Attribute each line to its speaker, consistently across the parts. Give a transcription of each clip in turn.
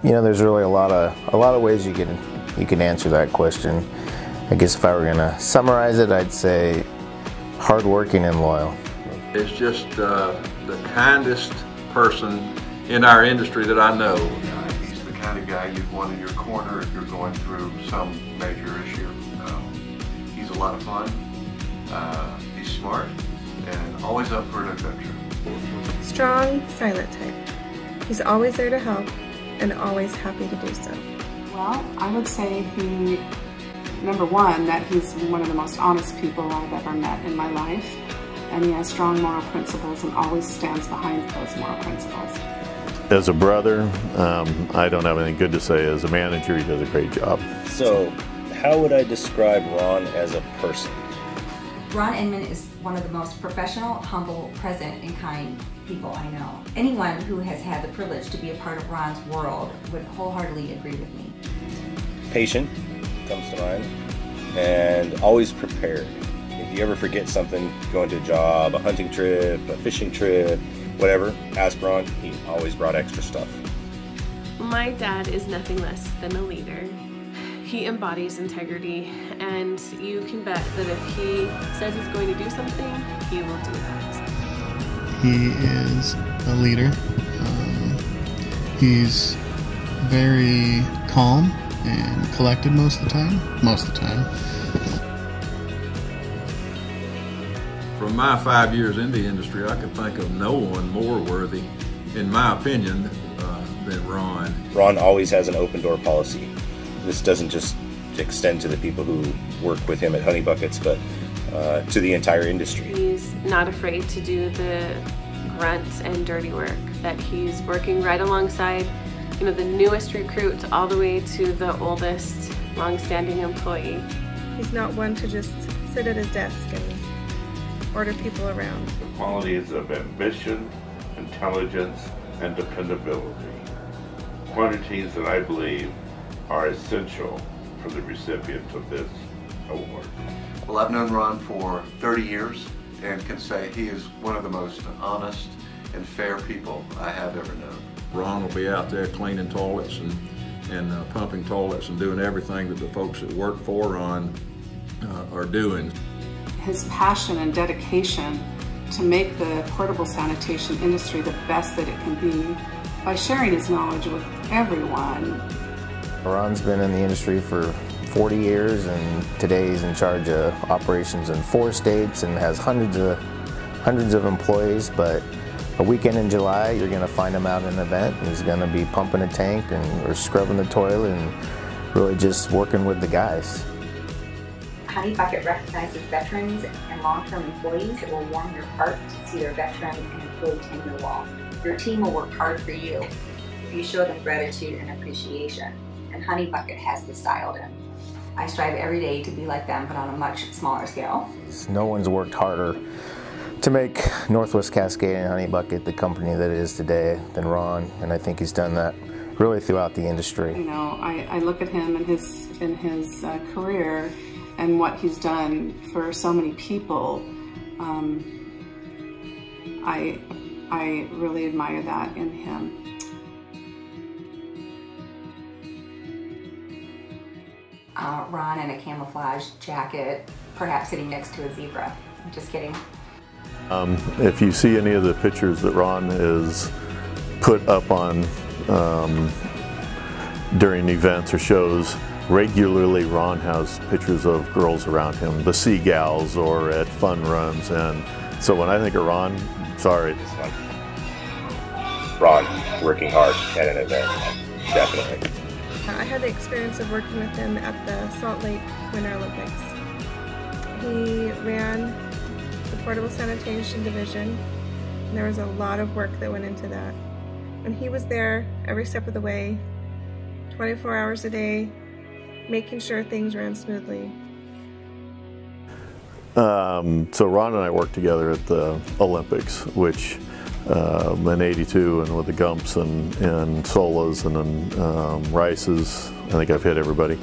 Speaker 1: You know, there's really a lot of ways you can answer that question. I guess if I were gonna summarize it, I'd say hardworking and loyal.
Speaker 2: It's just the kindest person in our industry that I know.
Speaker 3: He's the kind of guy you'd want in your corner if you're going through some major issue. He's a lot of fun. He's smart and always up for an adventure.
Speaker 4: Strong, silent type. He's always there to help and always happy to do so.
Speaker 5: Well, I would say number one, that he's one of the most honest people I've ever met in my life. And he has strong moral principles and always stands behind those moral principles.
Speaker 6: As a brother, I don't have anything good to say. As a manager, he does a great job.
Speaker 7: So, how would I describe Ron as a person?
Speaker 8: Ron Inman is one of the most professional, humble, present, and kind people I know. Anyone who has had the privilege to be a part of Ron's world would wholeheartedly agree with me.
Speaker 7: Patient comes to mind, and always prepared. If you ever forget something, going to a job, a hunting trip, a fishing trip, whatever, ask Ron. He always brought extra stuff.
Speaker 9: My dad is nothing less than a leader. He embodies integrity, and you can bet that if he says he's going to do something, he will do that.
Speaker 10: He is a leader. He's very calm and collected most of the time.
Speaker 2: From my 5 years in the industry, I can think of no one more worthy, in my opinion, than Ron.
Speaker 7: Ron always has an open door policy. This doesn't just extend to the people who work with him at Honey Buckets, but to the entire industry.
Speaker 9: He's not afraid to do the grunt and dirty work, that he's working right alongside, you know, the newest recruit all the way to the oldest long-standing employee.
Speaker 4: He's not one to just sit at his desk and order people around.
Speaker 11: The qualities of ambition, intelligence, and dependability. Qualities that I believe are essential for the recipient of this award.
Speaker 3: Well, I've known Ron for 30 years and can say he is one of the most honest and fair people I have ever known.
Speaker 2: Ron will be out there cleaning toilets and pumping toilets and doing everything that the folks that work for Ron are doing.
Speaker 5: His passion and dedication to make the portable sanitation industry the best that it can be by sharing his knowledge with everyone.
Speaker 1: Ron's been in the industry for 40 years, and today he's in charge of operations in 4 states and has hundreds of employees. But a weekend in July, you're going to find him out at an event, and he's going to be pumping a tank or scrubbing the toilet and really just working with the guys.
Speaker 8: Honey Bucket recognizes veterans and long-term employees that will warm your heart to see their veteran and employee tenure wall. Your team will work hard for you if you show them gratitude and appreciation, and Honey Bucket has this dialed in. I strive every day to be like them, but on a much smaller scale.
Speaker 1: No one's worked harder to make Northwest Cascade and Honey Bucket the company that it is today than Ron, and I think he's done that really throughout the industry.
Speaker 5: You know, I look at him in his career and what he's done for so many people. I really admire that in him.
Speaker 8: Ron in a camouflage jacket, perhaps sitting next to a zebra. I'm just kidding.
Speaker 6: If you see any of the pictures that Ron is put up on during events or shows, regularly Ron has pictures of girls around him, the Sea Gals or at fun runs, and so when I think of Ron, sorry.
Speaker 7: It's like Ron working hard at an event, definitely.
Speaker 4: I had the experience of working with him at the Salt Lake Winter Olympics. He ran the portable sanitation division, and there was a lot of work that went into that. And he was there every step of the way, 24 hours a day, making sure things ran smoothly.
Speaker 6: So Ron and I worked together at the Olympics, which in '82, and with the Gumps and Solas and then Rices. I think I've hit everybody.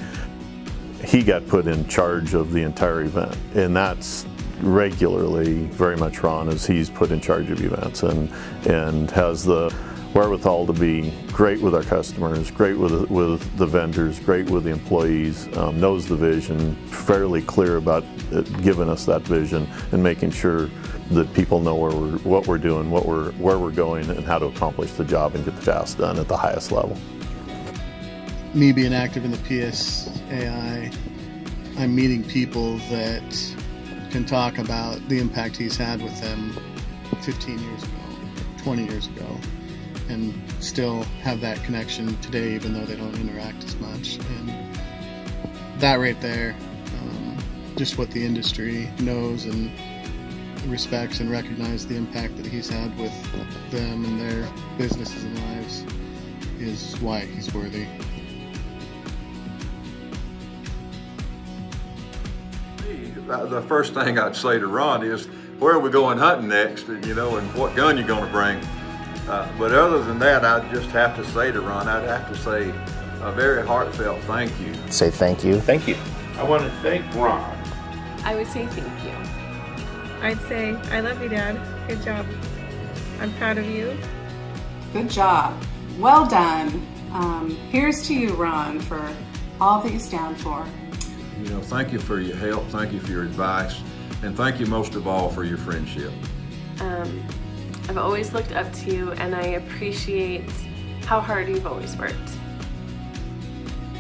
Speaker 6: He got put in charge of the entire event, and that's regularly very much Ron, as he's put in charge of events and has the wherewithal to be great with our customers, great with the vendors, great with the employees, knows the vision, fairly clear about giving us that vision and making sure that people know what we're doing, where we're going, and how to accomplish the job and get the task done at the highest level.
Speaker 10: Me being active in the PSAI, I'm meeting people that can talk about the impact he's had with them 15 years ago, 20 years ago, and still have that connection today, even though they don't interact as much. And that right there, just what the industry knows and respects and recognizes the impact that he's had with them and their businesses and lives, is why he's worthy.
Speaker 2: The first thing I'd say to Ron is, where are we going hunting next, and what gun you going to bring? But other than that, I'd just have to say to Ron, I'd have to say a very heartfelt thank you.
Speaker 1: Say thank you.
Speaker 7: Thank you.
Speaker 11: I want to thank Ron.
Speaker 9: I would say thank you.
Speaker 4: I'd say, I love you, Dad. Good job. I'm proud of you.
Speaker 5: Good job. Well done. Here's to you, Ron, for all that you stand for.
Speaker 2: Thank you for your help, thank you for your advice, and thank you most of all for your friendship.
Speaker 9: I've always looked up to you, and I appreciate how hard you've always worked.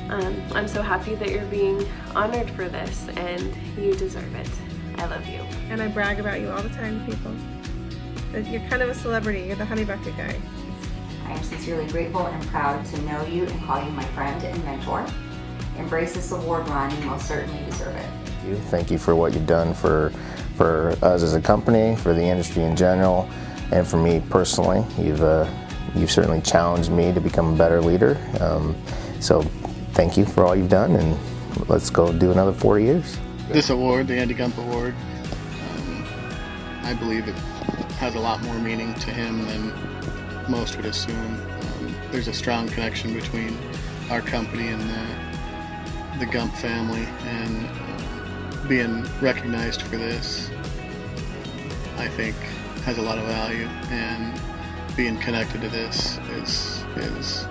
Speaker 9: I'm so happy that you're being honored for this, and you deserve it. I love you.
Speaker 4: And I brag about you all the time to people. You're kind of a celebrity. You're the honey bucket guy.
Speaker 8: I am sincerely grateful and proud to know you and call you my friend and mentor. Embrace this award, Ron. You most certainly deserve it.
Speaker 1: Thank you for what you've done for us as a company, for the industry in general, and for me personally. You've certainly challenged me to become a better leader. So thank you for all you've done, and let's go do another 40 years.
Speaker 10: This award, the Andy Gump Award, I believe it has a lot more meaning to him than most would assume. There's a strong connection between our company and the Gump family, and being recognized for this, I think, has a lot of value, and being connected to this is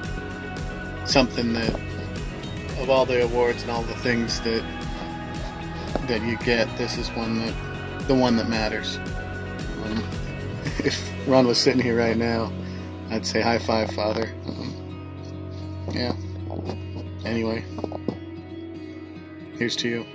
Speaker 10: something that, of all the awards and all the things that you get, this is the one that matters. If Ron was sitting here right now, I'd say high five, Father. Yeah. Anyway, here's to you.